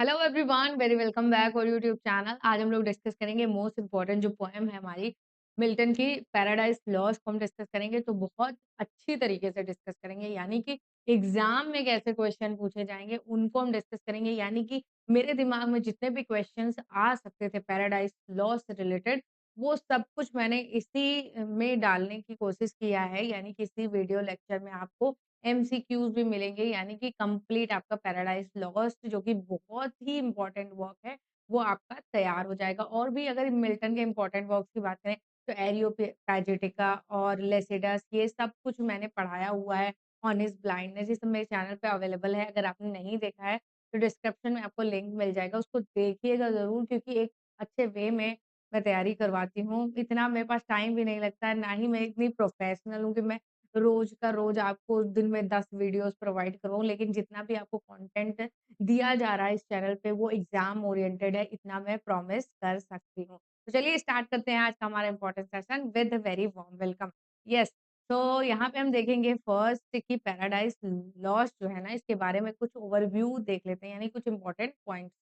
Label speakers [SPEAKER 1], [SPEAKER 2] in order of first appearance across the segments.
[SPEAKER 1] Hello everyone, very welcome back और YouTube channel. आज हम लोग डिस्कस करेंगे मोस्ट इम्पोर्टेंट जो पोएम है हमारी मिल्टन की पैराडाइज लॉस्ट को हम डिस्कस करेंगे। तो बहुत अच्छी तरीके से डिस्कस करेंगे, यानी कि एग्जाम में कैसे क्वेश्चन पूछे जाएंगे उनको हम डिस्कस करेंगे। यानी कि मेरे दिमाग में जितने भी क्वेश्चंस आ सकते थे पैराडाइज लॉस्ट से रिलेटेड, वो सब कुछ मैंने इसी में डालने की कोशिश किया है। यानी कि इसी वीडियो लेक्चर में आपको एमसीक्यूज भी मिलेंगे, यानी कि कंप्लीट आपका पैराडाइज लॉस्ट जो कि बहुत ही इंपॉर्टेंट वर्क है वो आपका तैयार हो जाएगा। और भी अगर मिल्टन के इंपॉर्टेंट वर्क्स की बात करें तो एरियोपैजिटिका और लेसिडस, ये सब कुछ मैंने पढ़ाया हुआ है। ऑनेस्ट ब्लाइंडनेस, ये सब मेरे चैनल पे अवेलेबल है। अगर आपने नहीं देखा है तो डिस्क्रिप्शन में आपको लिंक मिल जाएगा, उसको देखिएगा जरूर, क्योंकि एक अच्छे वे में मैं तैयारी करवाती हूँ। इतना मेरे पास टाइम भी नहीं लगता है, ना ही मैं इतनी प्रोफेशनल हूँ कि मैं रोज का रोज आपको दिन में 10 वीडियोस प्रोवाइड करूँ। लेकिन जितना भी आपको कंटेंट दिया जा रहा है इस चैनल पे वो एग्जाम ओरिएंटेड है, इतना मैं प्रॉमिस कर सकती हूँ। तो चलिए स्टार्ट करते हैं आज का हमारा important session with very warm welcome. Yes, तो यहाँ पे हम देखेंगे फर्स्ट कि पैराडाइज लॉस्ट जो है ना, इसके बारे में कुछ ओवरव्यू देख लेते हैं, यानी कुछ इंपॉर्टेंट पॉइंट्स।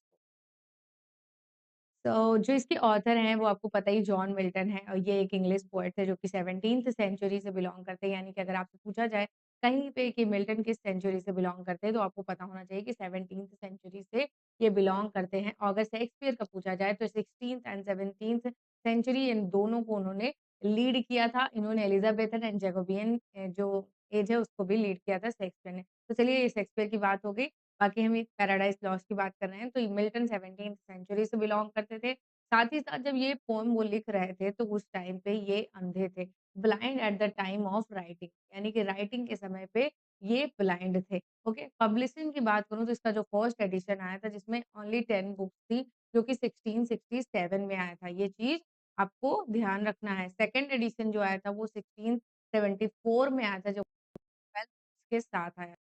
[SPEAKER 1] तो जो इसके ऑथर हैं वो आपको पता ही जॉन मिल्टन है, और ये एक इंग्लिश पोएट थे जो कि 17th सेंचुरी से बिलॉन्ग करते हैं। यानी कि अगर आपसे पूछा जाए कहीं पे कि मिल्टन किस सेंचुरी से बिलॉन्ग करते हैं तो आपको पता होना चाहिए कि 17th सेंचुरी से ये बिलॉन्ग करते हैं। और अगर शेक्सपियर का पूछा जाए तो 16th एंड 17th सेंचुरी, इन दोनों को उन्होंने लीड किया था। इन्होंने एलिजाबेथन एंड जेकोबियन जो एज है उसको भी लीड किया था शेक्सपियर ने। तो चलिए ये शेक्सपियर की बात हो गई। बाकी हम एक पैराडाइज लॉस्ट की बात कर रहे हैं, तो मिल्टन 17th सेंचुरी से बिलॉन्ग करते थे। साथ ही साथ जब ये पोएम वो लिख रहे थे तो उस टाइम पे ये अंधे थे, blind at the time of writing, यानी कि राइटिंग के समय पे ये ब्लाइंड थे। ओके, पब्लिशिंग की बात करूँ तो इसका जो फर्स्ट एडिशन आया था जिसमें ओनली 10 बुक्स थी, जो कि 1667 में आया था। ये चीज आपको ध्यान रखना है। सेकंड एडिशन जो आया था वो 1674 में आया था, जो 12 के साथ आया।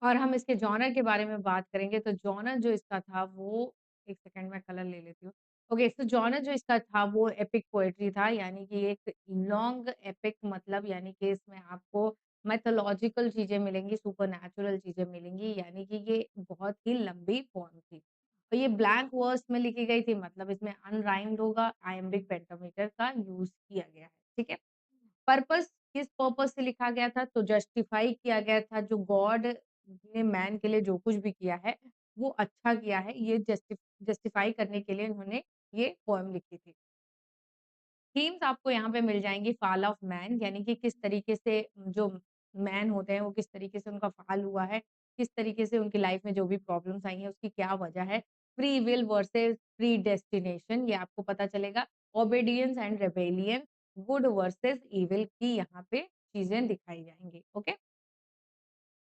[SPEAKER 1] और हम इसके जॉनर के बारे में बात करेंगे तो जॉनर जो इसका था वो, एक सेकंड में कलर ले लेती हूँ। ओके, तो जॉनर जो इसका था वो एपिक पोएट्री था, यानी कि एक लॉन्ग एपिक, मतलब यानी कि इसमें आपको मैथोलॉजिकल चीजें मिलेंगी, सुपरनैचुरल चीजें मिलेंगी, यानी कि ये बहुत ही लंबी पोएम थी। और ये ब्लैंक वर्स में लिखी गई थी, मतलब इसमें अनराइम्ड होगा, आयम्बिक पेंटामीटर का यूज किया गया है। ठीक है, पर्पस, किस पर्पस से लिखा गया था तो जस्टिफाई किया गया था, जो गॉड ने मैन के लिए जो कुछ भी किया है वो अच्छा किया है, ये जस्टिफाई करने के लिए उन्होंने ये पोएम लिखी थी। थीम्स आपको यहाँ पे मिल जाएँगी। फॉल ऑफ मैन, यानी कि किस तरीके से जो मैन होते हैं वो किस तरीके से उनका फॉल हुआ है, किस तरीके से उनकी लाइफ में जो भी प्रॉब्लम्स आई हैं उसकी क्या वजह है। फ्री विल वर्सेस प्रीडेस्टिनेशन, ये आपको पता चलेगा। Obedience and rebellion, good versus evil की यहाँ पे चीज़ें दिखाई जाएँगी। ओके?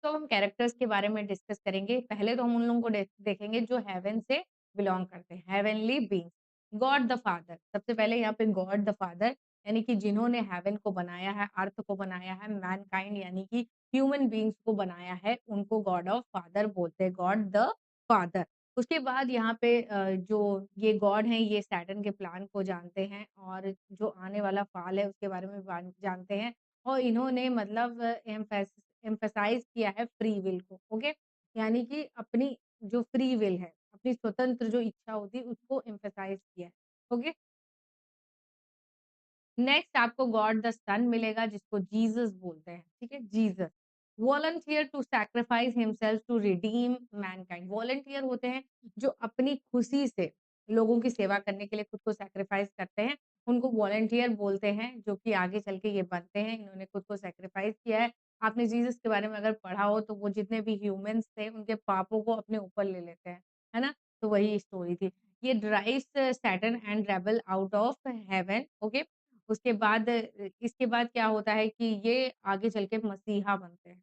[SPEAKER 1] तो हम कैरेक्टर्स के बारे में डिस्कस करेंगे। पहले तो हम उन लोगों को देखेंगे जो हेवन से बिलॉन्ग करते हैं, heavenly beings. God the father, सबसे पहले यहाँ पे गॉड द फादर, यानी कि जिन्होंने हेवन को बनाया है, अर्थ को बनाया है, मैनकाइंड यानी कि ह्यूमन बीइंग्स को बनाया है, उनको गॉड ऑफ फादर बोलते हैं, गॉड द फादर। उसके बाद यहाँ पे जो ये गॉड हैं ये सैटर्न के प्लान को जानते हैं, और जो आने वाला फाल है उसके बारे में जानते हैं। और इन्होंने मतलब एम्फसाइज किया है फ्री विल को। ओके, यानी कि अपनी जो फ्री विल है, अपनी स्वतंत्र जो इच्छा होती है उसको एम्फसाइज किया है। ओके, नेक्स्ट आपको गॉड द सन मिलेगा जिसको जीसस बोलते हैं। ठीक है, Jesus volunteer to sacrifice himself to redeem mankind. Volunteer होते हैं जो अपनी खुशी से लोगों की सेवा करने के लिए खुद को सैक्रिफाइस करते हैं, उनको वॉलंटियर बोलते हैं, जो कि आगे चल के ये बनते हैं। इन्होंने खुद को सैक्रिफाइस किया है। आपने जीसस के बारे में अगर पढ़ा हो तो वो जितने भी ह्यूमंस थे उनके पापों को अपने ऊपर ले लेते हैं, है ना? तो वही स्टोरी थी। ये drives Saturn and rebel out of haven. Okay, उसके बाद इसके बाद क्या होता है कि ये आगे चल के मसीहा बनते हैं।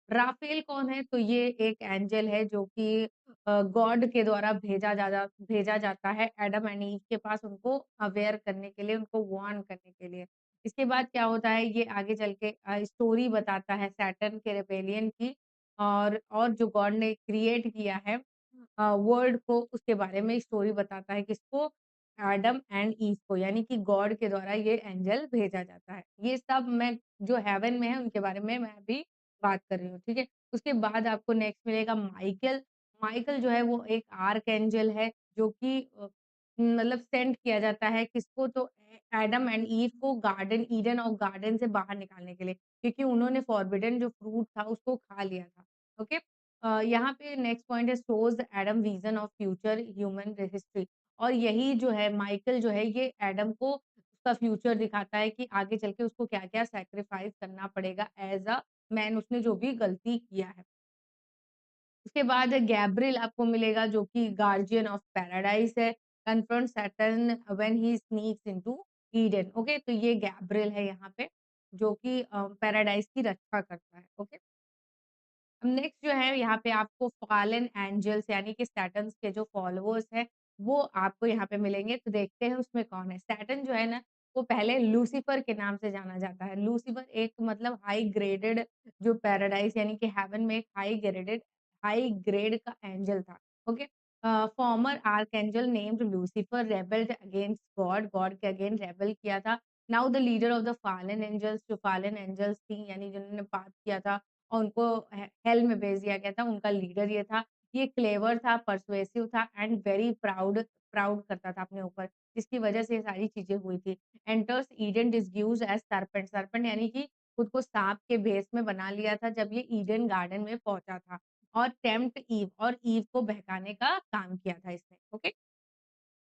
[SPEAKER 1] राफ़ेल कौन है? तो ये एक एंजेल है जो कि गॉड के द्वारा भेजा जाता है एडम एंड ईव के पास, उनको अवेयर करने के लिए, उनको वार्न करने के लिए। इसके बाद क्या होता है, ये आगे चल के स्टोरी बताता है सैटर्न के रिबेलियन की, और जो गॉड ने क्रिएट किया है वर्ल्ड को, उसके बारे में स्टोरी बताता है। किसको? एडम एंड ईव को, यानी कि गॉड के द्वारा ये एंजेल भेजा जाता है। ये सब मैं जो हेवन में है उनके बारे में मैं अभी बात कर रही हूँ। ठीक है, उसके बाद आपको नेक्स्ट मिलेगा माइकल। माइकल जो है वो एक आर्कएंजल है जो कि मतलब सेंड किया जाता है किसको तो एडम एंड ईव को गार्डन ईडन और गार्डन से बाहर निकालने के लिए क्योंकि उन्होंने फॉरबिडन जो फ्रूट था उसको खा लिया था। ओके। यहाँ पे नेक्स्ट पॉइंट है shows Adam vision of future human history और यही जो है माइकल जो है ये एडम को उसका फ्यूचर दिखाता है कि आगे चल के उसको क्या-क्या सैक्रिफाइस करना पड़ेगा एज़ अ मैन उसने जो भी गलती किया है। उसके बाद गैब्रिएल आपको मिलेगा जो कि गार्जियन ऑफ पैराडाइस है, confront Satan when he sneaks into Eden. Okay, तो ये गैब्रिएल है यहाँ पे जो कि पैराडाइस की रक्षा करता है। ओके। नेक्स्ट जो है यहाँ पे आपको फॉलन एंजल्स यानी कि सैटर्न के जो फॉलोअर्स हैं वो आपको यहाँ पे मिलेंगे तो देखते हैं उसमें कौन है। सैटर्न जो है ना वो पहले लूसीफर के नाम से जाना जाता है। लूसीफर एक मतलब हाई ग्रेडेड जो पैराडाइस यानी कि हेवन में एक हाई ग्रेड का एंजल था। Okay. Former archangel named Lucifer rebelled against God, God के अगेंस्ट रेबेल किया था। Now the leader of the fallen angels जो फॉलन एंजल्स थी यानी जिन्होंने पाप किया था और उनको हेल में भेज दिया गया था, उनका लीडर ये था। ये क्लेवर था, पर्सुएसिव था एंड वेरी प्राउड प्राउड करता था अपने ऊपर, जिसकी वजह से ये सारी चीज़ें हुई थी। Enters Eden disguised as serpent, serpent यानी कि खुद को सांप के भेष में बना लिया था जब ये ईडन गार्डन में पहुँचा था और टेम्प्ट ईव और ईव को बहकाने का काम किया था इसने। ओके।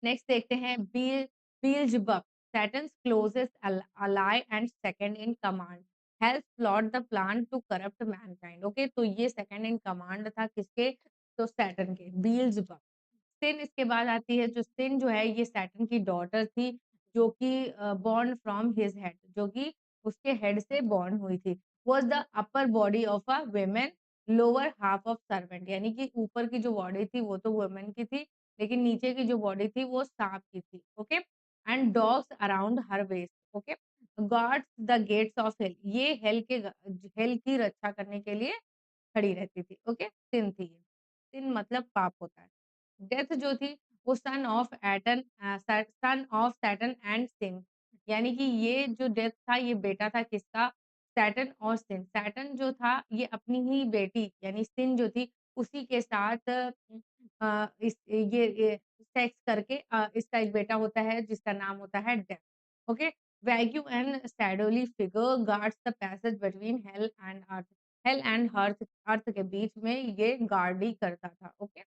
[SPEAKER 1] नेक्स्ट देखते हैं Beelzebub, Saturn's closest ally and second in command, helps plot the plan to corrupt mankind. Okay, तो ये सेकंड इन कमांड था किसके तो सैटर्न के Beelzebub। सिन इसके बाद आती है जो सिन जो है ये सैटर्न की डॉटर थी जो कि बॉर्न फ्रॉम हिज हेड जो कि उसके हेड से बॉर्न हुई थी। Was the upper body of a woman lower half of servant यानी कि ऊपर की जो बॉडी थी वो तो वुमन की थी लेकिन नीचे की जो बॉडी थी वो सांप की थी। Okay. And dogs around her waist. Okay. Guards the gates of hell, ये हेल की रक्षा करने के लिए खड़ी रहती थी। ओके, सिन थी ये। सिन मतलब पाप होता है। डेथ जो थी वो सन ऑफ सैटर्न एंड सिन यानी कि ये जो डेथ था ये बेटा था किसका सैटर्न और सिन। सैटर्न जो था ये अपनी ही बेटी यानी सिन जो थी उसी के साथ ये सेक्स करके इसका एक बेटा होता है जिसका नाम होता है death. Okay. Vague and shadowy figure guards the passage between hell and earth के बीच में ये गार्ड ही करता था। ओके।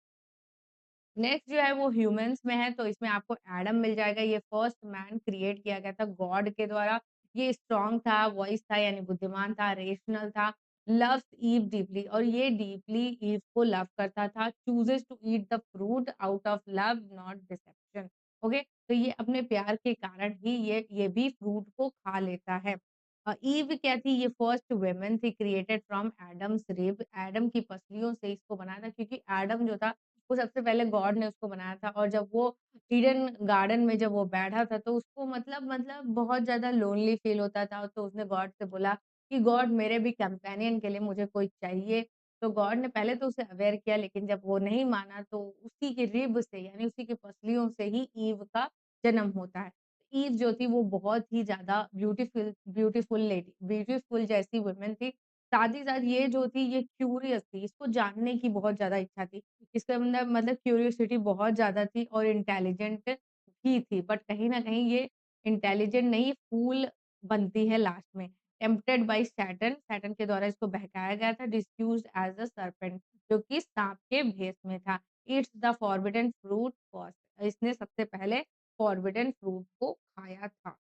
[SPEAKER 1] नेक्स्ट जो है वो ह्यूमन्स में है तो इसमें आपको एडम मिल जाएगा। ये फर्स्ट मैन क्रिएट किया गया था गॉड के द्वारा। ये स्ट्रॉन्ग था, वॉइस था यानी बुद्धिमान था, रेशनल था, लव्स ईव डीपली और ये डीपली ईव को लव करता था। Chooses to eat the fruit out of love not deception. Okay, तो ये अपने प्यार के कारण ही ये भी फ्रूट को खा लेता है। ईव क्या थी? ये फर्स्ट वुमन थी created from Adam's rib. Adam की पसलियों से इसको बनाया था क्योंकि एडम जो था वो सबसे पहले गॉड ने उसको बनाया था और जब वो ईडन गार्डन में जब वो बैठा था तो उसको मतलब बहुत ज़्यादा लोनली फ़ील होता था तो उसने गॉड से बोला कि गॉड मेरे भी कंपेनियन के लिए मुझे कोई चाहिए। तो गॉड ने पहले तो उसे अवेयर किया लेकिन जब वो नहीं माना तो उसी के रिब से यानी उसी की पसलियों से ही ईव का जन्म होता है। ईव जो थी वो बहुत ही ज़्यादा ब्यूटीफुल जैसी वुमन थी। साथ ही साथ ये जो थी ये क्यूरियस थी, इसको जानने की बहुत ज़्यादा इच्छा थी। इसके अंदर मतलब क्यूरियोसिटी बहुत ज़्यादा थी और इंटेलिजेंट भी थी, बट कहीं न कहीं ये इंटेलिजेंट नहीं फूल बनती है लास्ट में। टेम्प्टेड बाय सैटर्न, सैटर्न के द्वारा इसको बहकाया गया था, डिस्यूज्ड एज़ अ सर्पेंट जो कि साँप के भेष में था। It's the forbidden fruit first, इसने सबसे पहले फॉरबिडन फ्रूट को खाया था।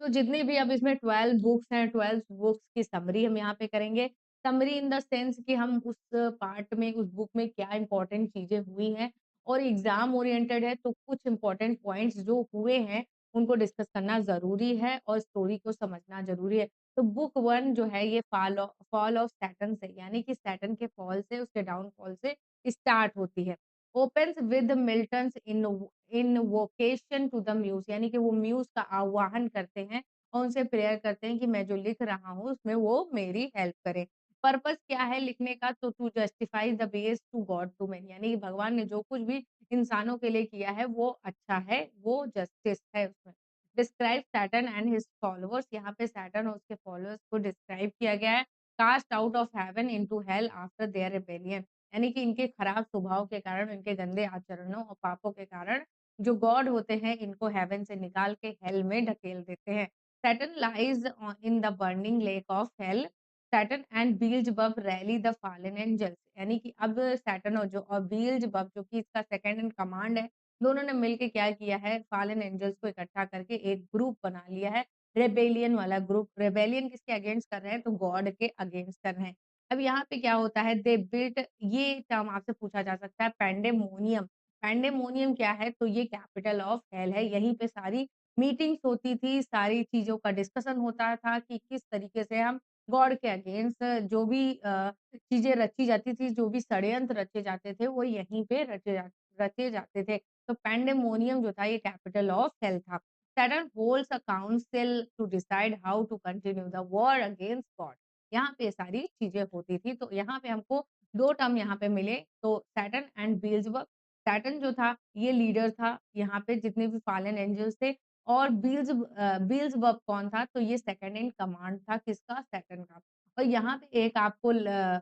[SPEAKER 1] तो जितने भी अब इसमें 12 बुक्स हैं, 12 बुक्स की समरी हम यहाँ पे करेंगे। समरी इन द सेंस कि हम उस पार्ट में, उस बुक में क्या इम्पोर्टेंट चीज़ें हुई हैं और एग्ज़ाम ओरिएंटेड है तो कुछ इम्पोर्टेंट पॉइंट्स जो हुए हैं, उनको डिस्कस करना ज़रूरी है और स्टोरी को समझना ज़रूरी है। तो बुक 1 जो है ये फॉल ऑफ सैटर्न से यानी कि सैटर्न के फॉल से, उसके डाउनफॉल से स्टार्ट होती है। Opens with Milton's invocation to the muse यानी कि वो म्यूज़ का आह्वान करते हैं और उनसे प्रेयर करते हैं कि मैं जो लिख रहा हूँ उसमें वो मेरी हेल्प करे। पर्पस क्या है लिखने का? तो to justify the ways to God to man यानी कि भगवान ने जो कुछ भी इंसानों के लिए किया है वो अच्छा है, वो जस्टिस है उसमें। Describe Saturn and his followers, यहाँ पे सैटर्न और उसके फॉलोअर्स को डिस्क्राइब किया गया है। Cast out of heaven into hell after their rebellion, यानी कि इनके खराब स्वभाव के कारण, इनके गंदे आचरणों और पापों के कारण जो गॉड होते हैं इनको हेवन से निकाल के हेल में ढकेल देते हैं। Satan lies in the burning lake of hell, Satan and Beelzebub rally the fallen angels, यानी कि अब सैटर्न और बीएलज़ेबub जो कि इसका सेकंड इन कमांड है, दोनों ने मिलके क्या किया है, फॉलन एंजल्स को इकट्ठा करके एक ग्रुप बना लिया है, रेबेलियन वाला ग्रुप। रेबेलियन किसके अगेंस्ट कर रहे हैं? तो गॉड के अगेंस्ट कर रहे हैं। अब यहाँ पे क्या होता है, दे बिल्ट, ये टर्म आपसे पूछा जा सकता है, पैंडेमोनियम। पैंडेमोनियम क्या है? तो ये कैपिटल ऑफ हेल है। यहीं पे सारी मीटिंग्स होती थी, सारी चीज़ों का डिस्कशन होता था कि किस तरीके से हम गॉड के अगेंस्ट जो भी चीज़ें रची जाती थी, जो भी षड्यंत्र रचे जाते थे, वो यहीं पे रचे जाते थे। तो पैंडेमोनियम जो था ये कैपिटल ऑफ हेल था। Satan holds a council to decide how to continue the war against God. यहाँ पे सारी चीज़ें होती थी। तो यहाँ पे हमको 2 टर्म यहाँ पे मिले, तो सैटर्न एंड बीएल्ज़ेबub। सैटर्न जो था ये लीडर था, यहाँ पे जितने भी फॉलन एंजल्स थे, और बीएल्ज़ेबub कौन था? तो ये सेकंड इन कमांड था किसका? सैटर्न का। और यहाँ पे एक आपको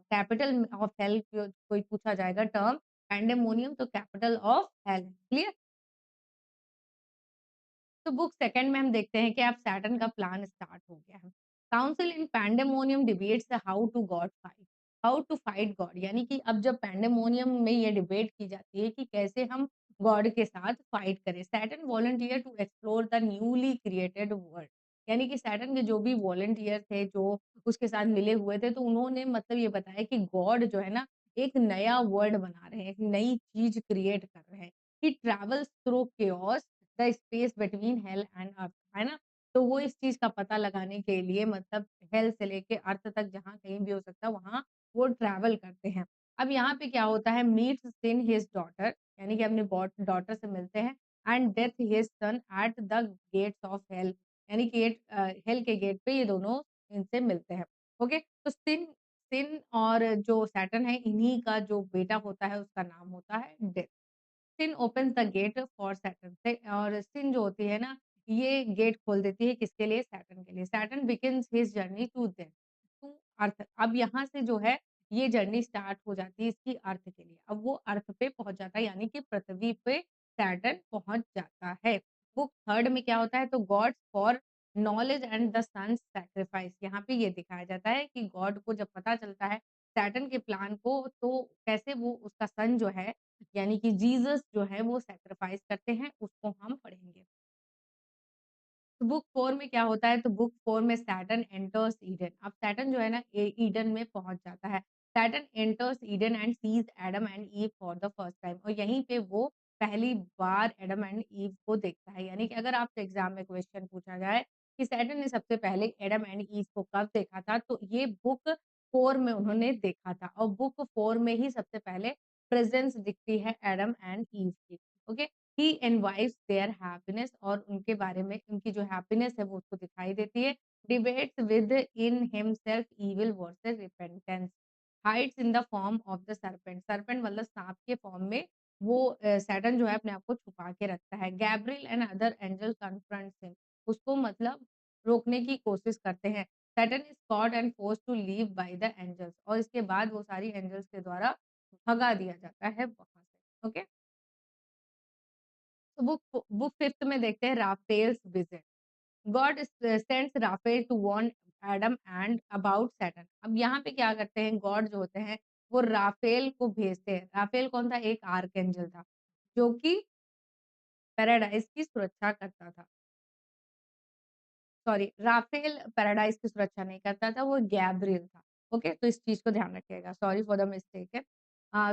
[SPEAKER 1] कैपिटल ऑफ हेल कोई पूछा जाएगा टर्म, पैंडेमोनियम, तो कैपिटल ऑफ हेल, क्लियर? तो बुक सेकंड में हम देखते हैं कि अब सैटर्न का प्लान स्टार्ट हो गया है। Council in pandemonium debates how to fight God, यानी कि अब जब पैंडेमोनियम में ये डिबेट की जाती है कि कैसे हम गॉड के साथ फाइट करें। Satan volunteer to explore the newly created world, यानी कि सैटर्न के जो भी वॉलंटियर थे जो उसके साथ मिले हुए थे, तो उन्होंने मतलब ये बताया कि गॉड जो है ना एक नया वर्ल्ड बना रहे हैं, एक नई चीज क्रिएट कर रहे हैं। ही travels through chaos the space between hell and अर्थ, है ना? तो वो इस चीज़ का पता लगाने के लिए मतलब हेल से लेके अर्थ तक जहाँ कहीं भी हो सकता है वहाँ वो ट्रैवल करते हैं। अब यहाँ पे क्या होता है, मीट्स सिन हिज डॉटर, यानी कि अपने डॉटर से मिलते हैं, and death his son at the gates of hello, यानी कि हेल के गेट पे ये दोनों इनसे मिलते हैं। ओके, तो सिन सिन और जो सैटर्न है इन्हीं का जो बेटा होता है उसका नाम होता है death. Sin opens the gate for Satan से, और सिन जो होती है ना ये गेट खोल देती है किसके लिए? सैटर्न के लिए। Satan begins his journey to them, to earth. अब यहाँ से जो है ये जर्नी स्टार्ट हो जाती है इसकी अर्थ के लिए। अब वो अर्थ पे पहुंच जाता है, यानी कि पृथ्वी पे सैटर्न पहुंच जाता है। बुक थर्ड में क्या होता है, तो God's foreknowledge and the son sacrifice, यहाँ पे ये दिखाया जाता है कि गॉड को जब पता चलता है सैटर्न के प्लान को, तो कैसे वो उसका सन जो है यानी कि जीसस जो है वो सैक्रिफाइस करते हैं, उसको हम पढ़ेंगे। तो बुक 4 में क्या होता है, तो बुक 4 में सैटर्न एंटर्स ईडन। अब सैटर्न जो है ना ईडन में पहुंच जाता है। Satan enters Eden and sees Adam and Eve for the first time, और यहीं पे वो पहली बार एडम एंड ईव को देखता है। यानी कि अगर आपसे एग्जाम में क्वेश्चन पूछा जाए कि सैटर्न ने सबसे पहले एडम एंड ईव को कब देखा था, तो ये बुक 4 में उन्होंने देखा था, और बुक 4 में ही सबसे पहले प्रेजेंस दिखती है एडम एंड ईव की। ओके, ही एनवाइव्स देयर हैप्पीनेस, और उनके बारे में उनकी जो हैप्पीनेस है वो उसको दिखाई देती है। Debates within himself evil versus repentance, hides in the form of the serpent. Serpent मतलब सांप के फॉर्म में वो सैटर्न जो है अपने आप को छुपा के रखता है। Gabriel and other angel confronts him, उसको मतलब रोकने की कोशिश करते हैं। Satan is caught and forced to leave by the angels, और इसके बाद वो सारी एंजल्स के द्वारा भगा दिया जाता है वहां से। ओके, तो बुक 5th में देखते हैं Raphael's visit. God sends Raphael to warn Adam and about Satan. अब यहाँ पे क्या करते हैं, गॉड जो होते हैं वो राफेल को भेजते हैं। राफेल कौन था? एक आर्कएंजल था जो कि पैराडाइज की सुरक्षा करता था। सॉरी, राफेल पैराडाइज की सुरक्षा नहीं करता था, वो गैब्रियल था। ओके, तो इस चीज को ध्यान रखिएगा, सॉरी फॉर द मिस्टेक है।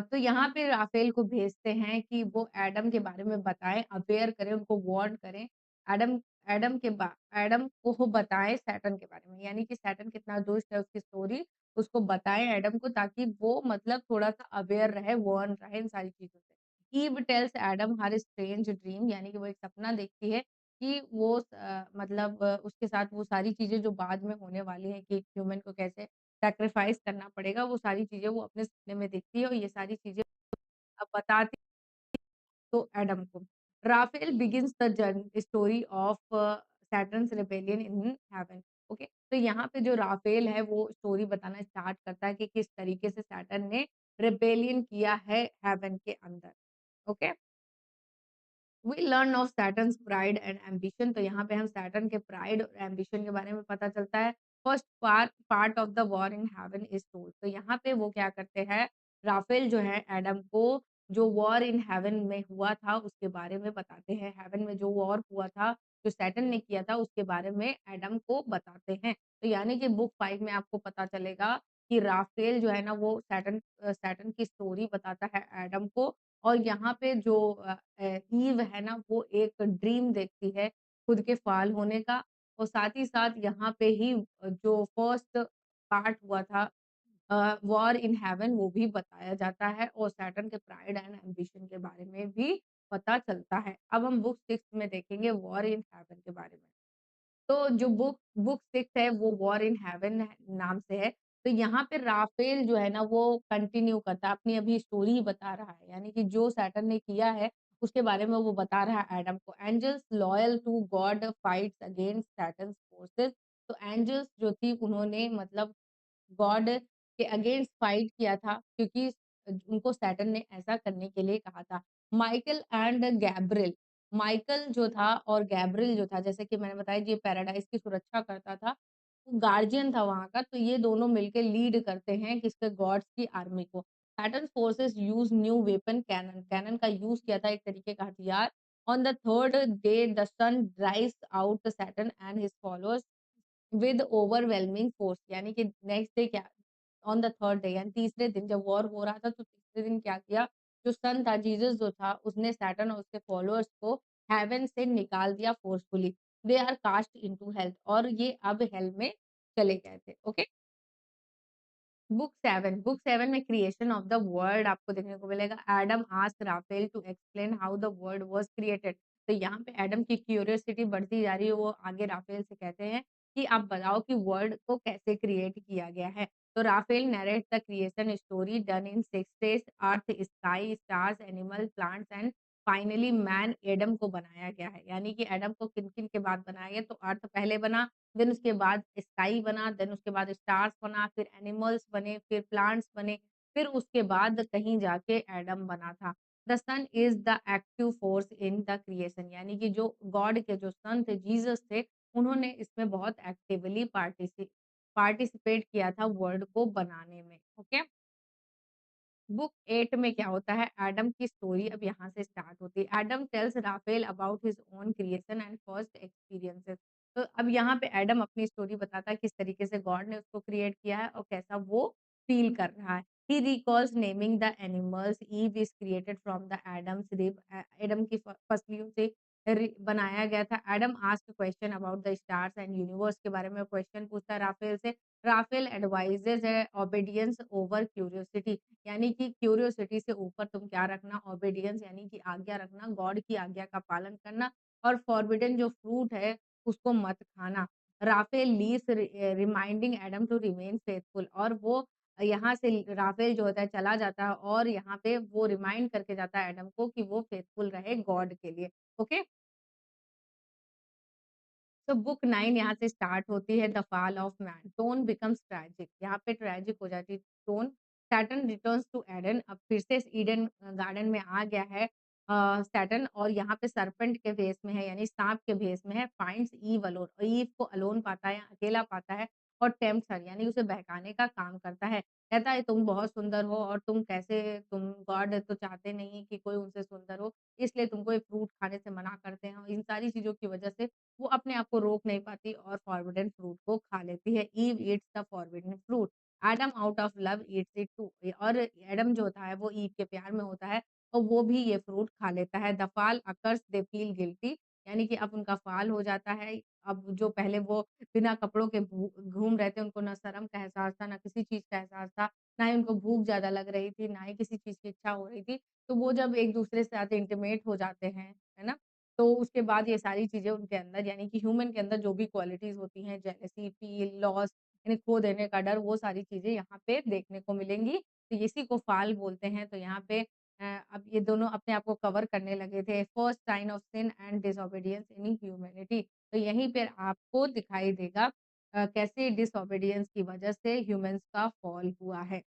[SPEAKER 1] तो यहाँ पे राफेल को भेजते हैं कि वो एडम के बारे में बताएं, अवेयर करें, उनको वार्न करें। एडम एडम को बताएं सैटर्न के बारे में, यानी कि सैटर्न कितना दुष्ट है उसकी स्टोरी उसको बताएं एडम को, ताकि वो मतलब थोड़ा सा अवेयर रहे, वार्न रहे इन सारी चीजों से। ईव टेल्स एडम हर स्ट्रेंज ड्रीम, यानी कि वो एक सपना देखती है कि वो मतलब उसके साथ वो सारी चीज़ें जो बाद में होने वाली हैं कि ह्यूमन को कैसे सैक्रिफाइस करना पड़ेगा, वो सारी चीज़ें वो अपने सपने में देखती है, और ये सारी चीज़ें अब बताती तो एडम को। Raphael begins the story of Satan's rebellion in heaven. Okay, तो यहाँ पे जो राफेल है वो स्टोरी बताना स्टार्ट करता है कि किस तरीके से सैटर्न ने रिबेलियन किया है हेवन के अंदर। Okay, we learn of Satan's pride and ambition, तो यहाँ पे हम सैटर्न के प्राइड और एम्बिशन के बारे में पता चलता है। First part part of the war in heaven is told, तो यहाँ पे वो क्या करते हैं, राफेल जो है एडम को जो वॉर इन हेवन में हुआ था उसके बारे में बताते हैं। हेवन में जो वॉर हुआ था, जो सैटर्न ने किया था उसके बारे में एडम को बताते हैं। तो यानी कि बुक 5 में आपको पता चलेगा कि राफेल जो है ना वो सैटर्न की स्टोरी बताता है एडम को, और यहाँ पे जो ईव है ना वो एक ड्रीम देखती है खुद के फ़ॉल होने का, और साथ ही साथ यहाँ पे ही जो फर्स्ट पार्ट हुआ था वॉर इन हेवन वो भी बताया जाता है, और सैटर्न के प्राइड एंड एम्बिशन के बारे में भी पता चलता है। अब हम बुक 6 में देखेंगे वॉर इन हेवन के बारे में। तो जो बुक बुक 6 है वो वॉर इन हेवन नाम से है। तो यहाँ पे राफेल जो है ना वो कंटिन्यू करता है, अपनी अभी स्टोरी ही बता रहा है। यानी कि जो सैटर्न ने किया है उसके बारे में वो बता रहा है एडम को। Angels loyal to God fights against Satan's forces, तो एंजल्स जो थी उन्होंने मतलब गॉड के अगेंस्ट फाइट किया था, क्योंकि उनको सैटर्न ने ऐसा करने के लिए कहा था। माइकल एंड गैब्रिएल, माइकल जो था और गैब्रिएल जो था, जैसे कि मैंने बताया ये पैराडाइस की सुरक्षा करता था, गार्जियन था वहाँ का, तो ये दोनों मिलके लीड करते हैं किसके, गॉड्स की आर्मी को। Satan forces use new weapon cannon, cannon का यूज किया था एक तरीके का हथियार। On the third day the son drives out Satan and his followers with overwhelming force, यानी कि नेक्स्ट डे क्या, ऑन द थर्ड डे यानी तीसरे दिन जब वॉर हो रहा था तो तीसरे दिन क्या किया, जो सन था जीसस जो था उसने सैटर्न और उसके फॉलोअर्स को हेवन से निकाल दिया forcefully. They are cast into hell, और ये अब हेल में चले गए थे। ओके, बुक 7 में क्रिएशन ऑफ द वर्ल्ड आपको देखने को मिलेगा। Adam asked Raphael to explain how the world was created, तो यहाँ पे एडम की क्यूरियोसिटी बढ़ती जा रही है, वो आगे राफेल से कहते हैं कि आप बताओ कि वर्ल्ड को कैसे क्रिएट किया गया है। तो Raphael narrate the creation story done in 6 days, earth, sky, stars, animal, plants and finally man, Adam को बनाया गया है। यानी कि एडम को किन-किन के बाद बनाया गया, तो अर्थ पहले बना, देन उसके बाद स्काई बना, देन उसके बाद स्टार्स बना, फिर एनिमल्स बने, फिर प्लांट्स बने, फिर उसके बाद कहीं जाके एडम बना था। The son is the active force in the creation, यानी कि जो गॉड के जो सन थे, जीसस थे, उन्होंने इसमें बहुत एक्टिवली पार्टिसिपेट किया था वर्ल्ड को बनाने में। ओके? बुक 8 में क्या होता है, एडम की स्टोरी अब यहाँ से स्टार्ट होती है। Adam tells Raphael about his own creation and first experiences, तो अब यहाँ पे एडम अपनी स्टोरी बताता है किस तरीके से गॉड ने उसको क्रिएट किया है और कैसा वो फील कर रहा है। He recalls naming the animals, Eve is created from the Adam's rib, Adam की फसलियों से बनाया गया था। Adam asked question about the stars and universe के बारे में क्वेश्चन पूछता है राफेल से। राफेल एडवाइजेज है ओबीडियंस ओवर क्यूरियोसिटी, यानी कि क्यूरियोसिटी से ऊपर तुम क्या रखना, ओबीडियंस यानी कि आज्ञा रखना, गॉड की आज्ञा का पालन करना, और फॉरबिडन जो फ्रूट है उसको मत खाना। Raphael leaves reminding Adam to remain faithful, और वो यहाँ से राफेल जो होता है चला जाता है, और यहाँ पे वो रिमाइंड करके जाता है एडम को कि वो फेथफुल रहे गॉड के लिए। ओके, तो बुक 9 यहाँ से स्टार्ट होती है, the fall of man, tone becomes tragic, यहाँ पे ट्रेजिक हो जाती है tone. Satan returns to Eden, अब फिर से ईडन गार्डन में आ गया है सैटर्न, और यहाँ पे सर्पेंट के भेस में है, यानी सांप के भेस में है। फाइंड्स ईव अलोन, और ईव को अलोन पाता है, अकेला पाता है, और टेम्प्ट्स हर, यानी उसे बहकाने का काम करता है। कहता है तुम बहुत सुंदर हो, और तुम कैसे, तुम गॉड तो चाहते नहीं कि कोई उनसे सुंदर हो, इसलिए तुमको ये फ्रूट खाने से मना करते हैं, और इन सारी चीजों की वजह से वो अपने आप को रोक नहीं पाती और फॉरबिडन फ्रूट को खा लेती है। Eve eats the forbidden fruit, Adam out of love eats it too, और एडम जो होता है वो ईव के प्यार में होता है और वो भी ये फ्रूट खा लेता है। The fall occurs they feel guilty, यानी कि अब उनका फॉल हो जाता है। अब जो पहले वो बिना कपड़ों के घूम रहे थे, उनको ना शर्म का एहसास था, ना किसी चीज का एहसास था, ना ही उनको भूख ज्यादा लग रही थी, ना ही किसी चीज की इच्छा हो रही थी। तो वो जब एक दूसरे से साथ इंटीमेट हो जाते हैं, है ना, तो उसके बाद ये सारी चीज़ें उनके अंदर, यानी कि ह्यूमन के अंदर जो भी क्वालिटीज़ होती हैं, जेलसी, फ़ील, लॉस, यानी खो देने का डर, वो सारी चीज़ें यहाँ पे देखने को मिलेंगी। तो इसी को फ़ॉल बोलते हैं। तो यहाँ पे अब ये दोनों अपने आप को कवर करने लगे थे। First sign of sin and disobedience in humanity, तो यहीं पे आपको दिखाई देगा कैसे डिसोबीडियंस की वजह से ह्यूमन्स का फॉल हुआ है।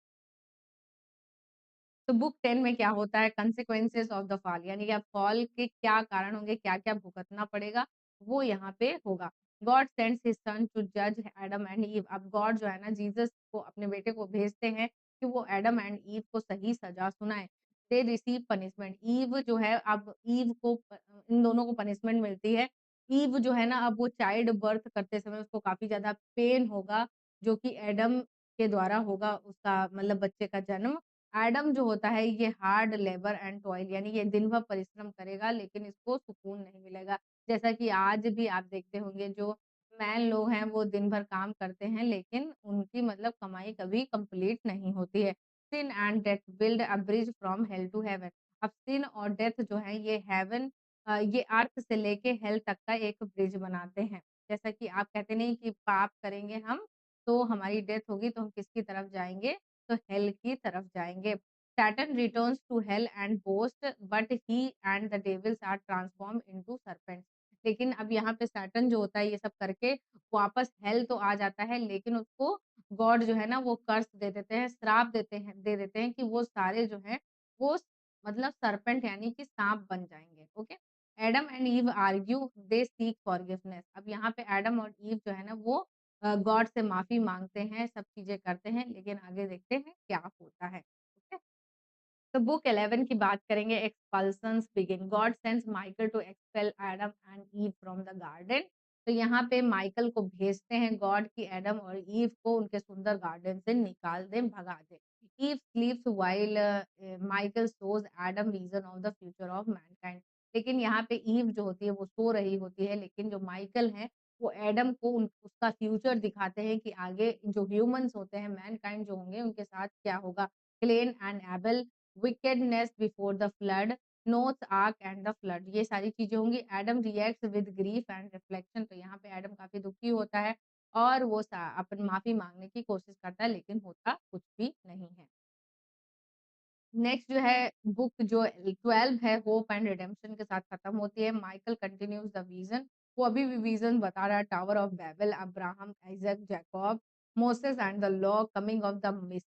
[SPEAKER 1] तो बुक 10 में क्या होता है कंसेक्वेंसेस ऑफ द फॉल यानी कि अब फॉल के क्या कारण होंगे, क्या-क्या भुगतना पड़ेगा, वो यहाँ पे होगा। God sends his son to जज एडम एंड ईव। अब गॉड जो है ना जीसस को अपने बेटे को भेजते हैं कि वो एडम एंड ईव को सही सज़ा सुनाए। They receive punishment. ईव जो है अब ईव को इन दोनों को पनिशमेंट मिलती है। ईव जो है ना अब वो चाइल्ड बर्थ करते समय उसको काफ़ी ज़्यादा पेन होगा, जो कि एडम के द्वारा होगा उसका मतलब बच्चे का जन्म। एडम जो होता है ये हार्ड लेबर एंड टॉयल यानी ये दिन भर परिश्रम करेगा लेकिन इसको सुकून नहीं मिलेगा। जैसा कि आज भी आप देखते होंगे जो मैन लोग हैं वो दिन भर काम करते हैं लेकिन उनकी मतलब कमाई कभी कंप्लीट नहीं होती है। Sin and death build a bridge from hell to heaven. अब सिन और डेथ जो है ये हेवन ये अर्थ से लेके हेल तक का एक ब्रिज बनाते हैं। जैसा कि आप कहते नहीं कि पाप करेंगे हम तो हमारी डेथ होगी तो हम किसकी तरफ जाएँगे? तो हेल की तरफ जाएँगे। Satan returns to hell and boast but he and the devils are transformed into serpents. लेकिन अब यहाँ पे सैटर्न जो होता है ये सब करके वापस हेल तो आ जाता है लेकिन उसको गॉड जो है ना वो कर्स दे देते हैं, श्राप दे देते हैं कि वो सारे जो हैं वो मतलब सर्पेंट यानी कि साँप बन जाएँगे। Okay? Adam and ewe argue they seek forgiveness. अब यहाँ पे एडम और ईव जो है ना वो गॉड से माफ़ी माँगते हैं, सब चीज़ें करते हैं, लेकिन आगे देखते हैं क्या होता है, ठीक है? तो बुक 11 की बात करेंगे expulsions begin God sends Michael to expel Adam and Eve from the garden. तो यहाँ पे माइकल को भेजते हैं गॉड कि एडम और ईव को उनके सुंदर गार्डन से निकाल दें, भगा दें। Eve sleeps while Michael shows Adam vision of the future of mankind. लेकिन यहाँ पे ईव जो होती है वो सो रही होती है लेकिन जो माइकल है वो एडम को उसका फ्यूचर दिखाते हैं कि आगे जो ह्यूमंस होते हैं मैनकाइंड जो होंगे उनके साथ क्या होगा। Cain and Abel wickedness before the flood, Noah's ark and the flood ये सारी चीजें होंगी। Adam reacts with grief and reflection. तो यहाँ पे एडम काफी दुखी होता है और वो अपन माफी मांगने की कोशिश करता है लेकिन होता कुछ भी नहीं है। नेक्स्ट जो है बुक जो 12 है होप एंड रिडेम्पशन के साथ खत्म होती है। Michael continues the vision. वो अभी भी विजन बता रहा है tower of Babel, Abraham, Isaac, Jacob, Moses and the law, coming of the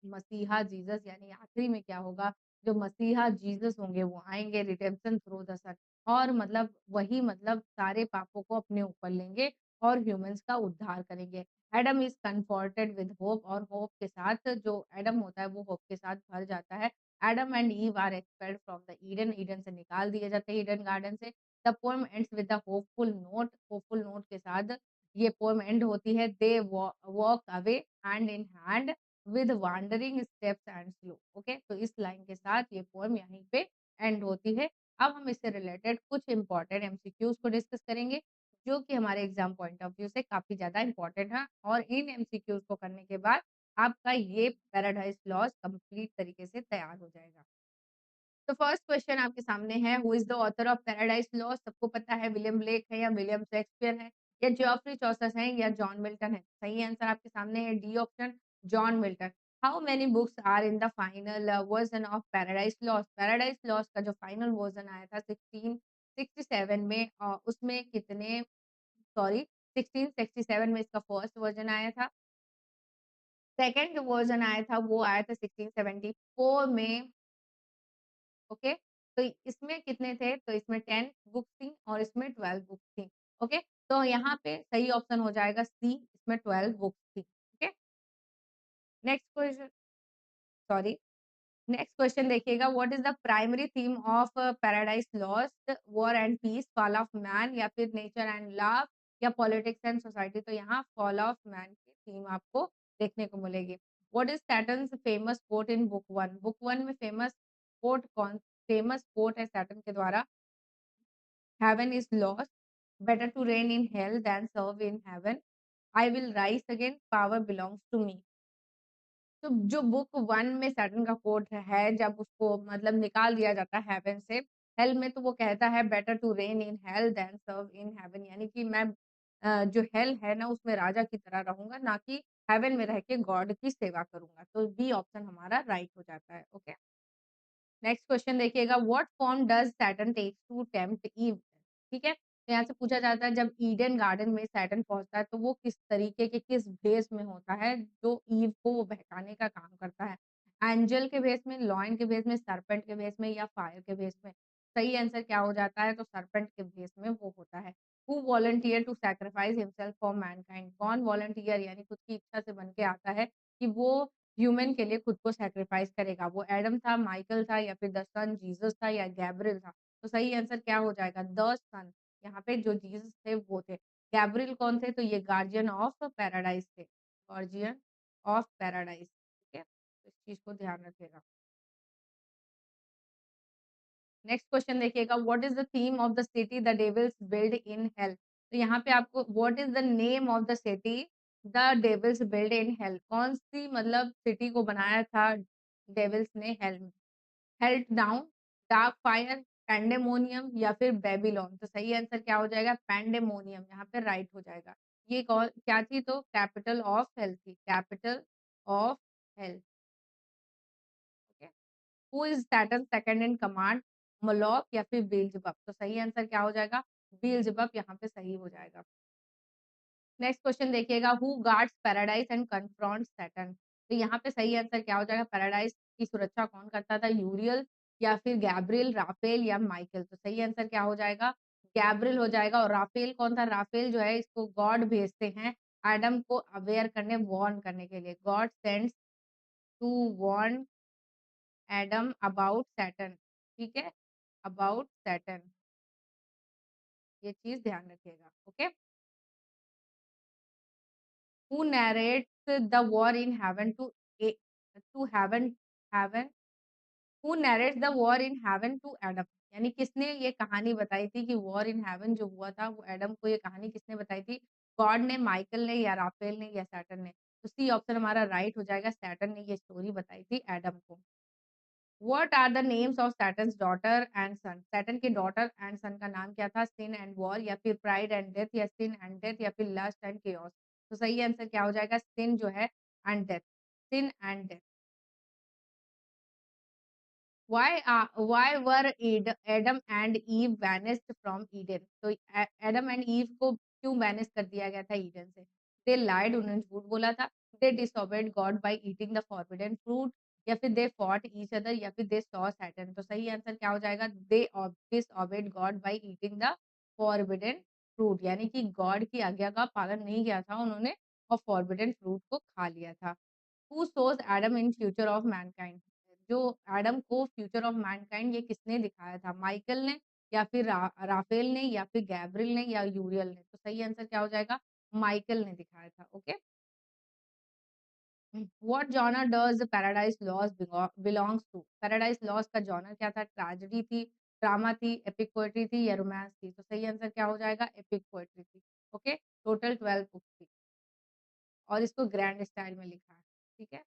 [SPEAKER 1] messiah Jesus यानी आखिरी में क्या होगा जो मसीहा जीसस होंगे वो आएंगे रिडेम्पशन थ्रू द सन और मतलब वही मतलब सारे पापों को अपने ऊपर लेंगे और ह्यूमंस का उद्धार करेंगे। Adam is comforted with hope और होप के साथ जो एडम होता है वो होप के साथ भर जाता है। Adam and Eve are expelled from the Eden. Eden से निकाल दिए जाते हैं ईडन गार्डन से। The poem ends with the hopeful note के साथ ये पोएम एंड होती है। They walk away hand in hand with wandering steps and slow. Okay तो इस लाइन के साथ ये पोएम यहीं पे एंड होती है। अब हम इससे रिलेटेड कुछ इंपॉर्टेंट एमसीक्यूज को डिस्कस करेंगे जो कि हमारे एग्जाम पॉइंट ऑफ व्यू से काफी ज्यादा इंपॉर्टेंट है और इन एमसीक्यूज को करने के बाद आपका ये पैराडाइज लॉस कंप्लीट तरीके से तैयार हो जाएगा। तो फर्स्ट क्वेश्चन आपके सामने है who is the author of paradise loss. सबको पता है विलियम ब्लेक है या विलियम शेक्सपियर है या जॉफरी चौसर है या जॉन मिल्टन है। सही आंसर आपके सामने है D option John Milton. How many books are in the final version of paradise lost. Paradise lost का जो फाइनल वर्जन आया था 1667 में उसमें कितने सॉरी 1667 में इसका फर्स्ट वर्जन आया था। सेकंड जो वर्जन आया था वो आया था 1674 में। ओके तो इसमें कितने थे तो इसमें 10 बुक्स थी और इसमें 12 बुक्स थी। ओके तो यहाँ पे सही ऑप्शन हो जाएगा सी इसमें 12 बुक्स थी। Okay next question sorry next question देखिएगा what is the primary theme of paradise Lost war and peace fall of man या फिर नेचर एंड लव या पॉलिटिक्स एंड सोसाइटी। तो यहाँ फॉल ऑफ मैन की थीम आपको देखने को मिलेगी। What is Satan's famous quote in book one. Book one में फेमस कोट है सैटर्न के द्वारा heaven is lost better to reign in hell than serve in heaven I will rise again power belongs to me. तो जो book 1 में Saturn का coat है जब उसको मतलब निकाल दिया जाता है हेवन से हेल में तो वो कहता है better to reign in hell than serve in heaven यानी कि मैं जो हेल है ना उसमें राजा की तरह रहूंगा ना कि हेवन में रह के गॉड की सेवा करूंगा। तो बी ऑप्शन हमारा राइट हो जाता है। ओके नेक्स्ट क्वेश्चन देखिएगा what form does Satan takes to tempt Eve. ठीक है तो यहाँ से पूछा जाता है जब ईडन गार्डन में सैटर्न पहुँचता है तो वो किस तरीके के किस भेष में होता है जो ईव को वो बहकाने का काम करता है? एंजल के भेष में, लॉयन के भेष में, सर्पेंट के भेष में या फायर के भेष में? सही आंसर क्या हो जाता है? तो सर्पेंट के भेष में वो होता है। Who volunteer to sacrifice himself for mankind? कौन वॉलंटियर यानी खुद की इच्छा से बन के आता है कि वो ह्यूमन के लिए खुद को सैक्रिफाइस करेगा? वो एडम था, माइकल था या फिर द सन जीसस था या गैब्रिएल था? तो सही आंसर क्या हो जाएगा? द सन। यहाँ पे जो जीसस थे वो थे। गैब्रिएल कौन थे? तो ये गार्जियन ऑफ पैराडाइज़ थे। गार्जियन ऑफ पैराडाइज़, ठीक है? तो इस चीज़ को ध्यान रखिएगा। नेक्स्ट क्वेश्चन देखिएगा, what is the theme of the city the devils build in hell? तो यहाँ पे आपको what is the name of the city the devils build in hell? कौन-सी मतलब सिटी को बनाया था डेविल्स ने हेल में? हेल्ट डाउन, डार्क फायर, पैंडेमोनियम या फिर बेबीलोन? तो सही आंसर क्या हो जाएगा? पैंडेमोनियम, यहाँ पे राइट हो जाएगा। ये कौन क्या थी? तो कैपिटल ऑफ हेल थी, capital of hell, okay. Who is Satan second in command? Moloch या फिर बेल्ज़ेबब? तो सही आंसर क्या हो जाएगा? बेल्ज़ेबब यहाँ पे सही हो जाएगा। नेक्स्ट क्वेश्चन देखिएगा, who guards paradise and confronts Satan? तो यहाँ पे सही आंसर क्या हो जाएगा? पैराडाइज़ की सुरक्षा कौन करता था? यूरियल या फिर गैब्रिएल, राफेल या माइकल? तो सही आंसर क्या हो जाएगा? गैब्रिएल हो जाएगा। और राफेल कौन था? राफेल जो है इसको गॉड भेजते हैं एडम को अवेयर करने, वार्न करने के लिए। God sends to warn Adam about Satan, ठीक है? अबाउट सैटर्न, ये चीज़ ध्यान रखिएगा, okay? Who narrates the war in heaven to heaven? Who narrates the war in heaven to Adam? यानी किसने ये कहानी बताई थी कि वॉर इन हेवन जो हुआ था वो एडम को ये कहानी किसने बताई थी? गॉड ने, माइकल ने या राफेल ने या सैटर्न ने? तो सी ऑप्शन हमारा राइट हो जाएगा, सैटर्न ने ये स्टोरी बताई थी एडम को। What are the names of Satan's daughter and son? Satan की डॉटर एंड सन का नाम क्या था? सिन एंड वॉर या फिर प्राइड एंड डेथ या सिन एंड डेथ या फिर लस्ट एंड केओस? तो सही आंसर क्या हो जाएगा? सिन जो है and death, sin and death. Why were Adam and Eve vanished from Eden? तो एडम एंड ईव को क्यों वैनिश कर दिया गया था ईडन से? दे लाइड, उन्होंने झूठ बोला था। They disobeyed God by eating the forbidden fruit या फिर दे फॉट ईच अदर या फिर दे सॉ सैटर्न? तो सही आंसर क्या हो जाएगा? They disobeyed God by eating the forbidden fruit, यानी कि गॉड की आज्ञा का पालन नहीं किया था उन्होंने और फॉरबिडन फ्रूट को खा लिया था। Who shows Adam in future of mankind? जो एडम को फ्यूचर ऑफ मैनकाइंड ये किसने दिखाया था? माइकल ने या फिर राफेल ने या फिर गैब्रिएल ने या यूरियल ने? तो सही आंसर क्या हो जाएगा? माइकल ने दिखाया था, okay. What genre does paradise lost belongs to? Paradise lost का जॉनर क्या था? ट्रेजेडी थी, ड्रामा थी, एपिक पोएट्री थी या रोमांस थी? तो सही आंसर क्या हो जाएगा? एपिक पोएट्री थी, ओके। टोटल 12 बुक्स थी और इसको ग्रैंड स्टाइल में लिखा है, ठीक है।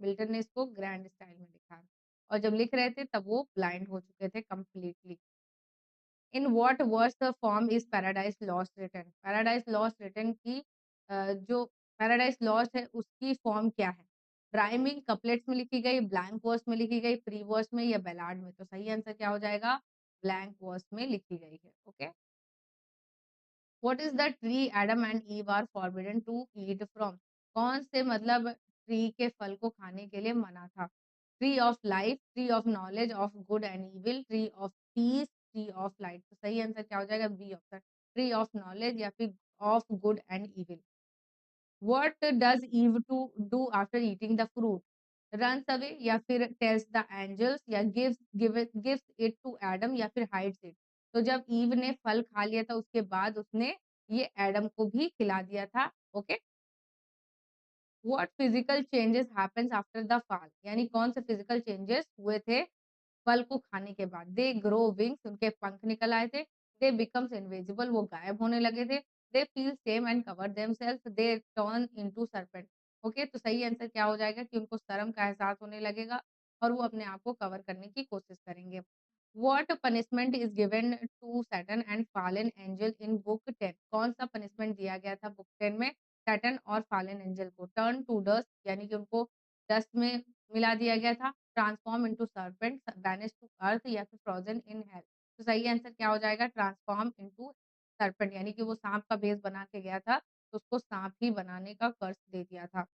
[SPEAKER 1] मिल्टन ने इसको ग्रैंड स्टाइल में लिखा है और जब लिख रहे थे तब वो ब्लाइंड हो चुके थे completely. In what verse the form is paradise lost written? Paradise lost written की जो पैराडाइज लॉस्ट है उसकी फॉर्म क्या है? राइमिंग, कपलेट्स में लिखी गई, ब्लैंक वर्स में लिखी गई, प्री वर्स में या बैलाड में? तो सही आंसर क्या हो जाएगा? ब्लैंक वर्स में लिखी गई है, okay. What is the tree Adam and Eve are forbidden to eat from? कौन से मतलब ट्री के फल को खाने के लिए मना था? Tree of life, tree of knowledge of good and evil, tree of peace, tree of light? तो सही आंसर क्या हो जाएगा? B option, tree of knowledge या फिर of good and evil. What does Eve to do after eating the fruit? Runs away या फिर tells the angels या gives it to Adam या फिर hides it? तो जब ईव ने फल खा लिया था उसके बाद उसने ये एडम को भी खिला दिया था, okay. What physical changes happens after the fall? यानी कौन से फिजिकल चेंजेस हुए थे फल को खाने के बाद? दे ग्रो विंग्स, उनके पंख निकल आए थे। दे बिकम्स इनविजिबल, वो गायब होने लगे थे। They feel shame and cover themselves, they turn into serpent. Okay, तो सही आंसर क्या हो जाएगा कि उनको शर्म का एहसास होने लगेगा और वो अपने आप को कवर करने की कोशिश करेंगे। What punishment is given to Satan and fallen angel in book 10? कौन सा पनिशमेंट दिया गया था बुक 10 में सैटर्न और फॉलन एंजल को? टर्न टू डस्ट, यानी कि उनको डस्ट में मिला दिया गया था। Transform into serpent, banish to earth या फिर फ्रोजन इन हेल? तो सही आंसर क्या हो जाएगा? ट्रांसफॉर्म इनटू सर्पेंट यानी कि वो साँप का भेष बना के गया था, तो उसको साँप ही बनाने का कर्स दे दिया था।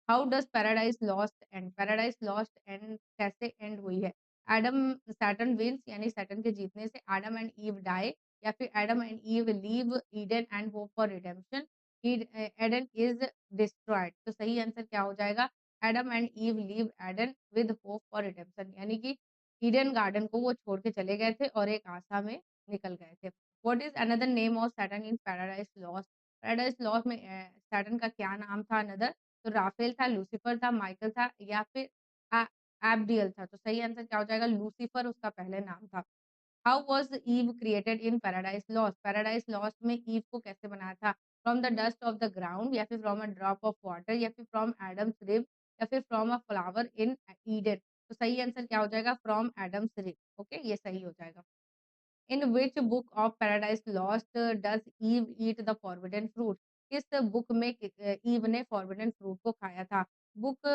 [SPEAKER 1] How does paradise lost end? Paradise lost end कैसे एंड हुई है? एडम सैटर्न विन्स यानी सैटर्न के जीतने से एडम एंड ईव डाई या फिर Adam and Eve leave Eden and hope for redemption Eden is destroyed. तो सही आंसर क्या हो जाएगा? Adam and Eve leave Eden with hope for redemption यानी कि ईडन गार्डन को वो छोड़ के चले गए थे और एक आशा में निकल गए थे। What is another name of Saturn in paradise lost? Paradise lost में सैटर्न का क्या नाम था अनदर? तो राफेल था, लूसीफर था, माइकल था या फिर अ, एब्डियल था। तो सही आंसर क्या हो जाएगा? लूसीफर उसका पहले नाम था। How was Eve created in paradise lost? Paradise lost में ईव को कैसे बनाया था? From the dust of the ground या फिर from a drop of water या फिर फ्रॉम एडम्स रिब या फिर from a flower in Eden. तो सही आंसर क्या हो जाएगा? From Adam's rib. ओके, ये सही हो जाएगा। In which book of paradise lost does Eve eat the forbidden fruit? किस बुक में ईव ने फॉरबिडन फ्रूट को खाया था? बुक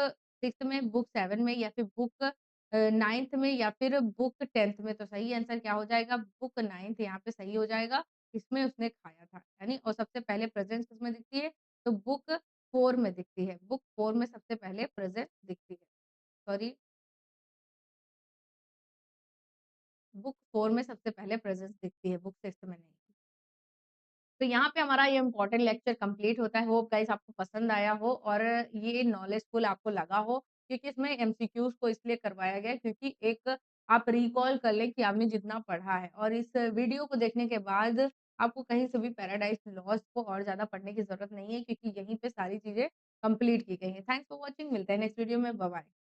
[SPEAKER 1] 6 में, बुक 7 में या फिर बुक 9th में या फिर बुक 10th में? तो सही आंसर क्या हो जाएगा? बुक 9th यहाँ पे सही हो जाएगा, इसमें उसने खाया था, यानी और सबसे पहले प्रेज़ेंस किसमें दिखती है? तो बुक 4 में दिखती है, बुक 4 में सबसे पहले प्रेज़ेंस दिखती है। सॉरी, बुक 4 में सबसे पहले प्रेज़ेंस दिखती है, बुक 6 में नहीं। तो यहाँ पे हमारा ये इम्पोर्टेंट लेक्चर कंप्लीट होता है। होप गाइस आपको पसंद आया हो और ये नॉलेजफुल आपको लगा हो क्योंकि इसमें एमसीक्यूज़ को इसलिए करवाया गया है क्योंकि एक आप रिकॉल कर लें कि आपने जितना पढ़ा है और इस वीडियो को देखने के बाद आपको कहीं से भी पैराडाइज़ लॉस्ट को और ज़्यादा पढ़ने की ज़रूरत नहीं है क्योंकि यहीं पे सारी चीज़ें कंप्लीट की गई हैं। थैंक्स फॉर वॉचिंग मिलते हैं नेक्स्ट वीडियो में। Bye bye.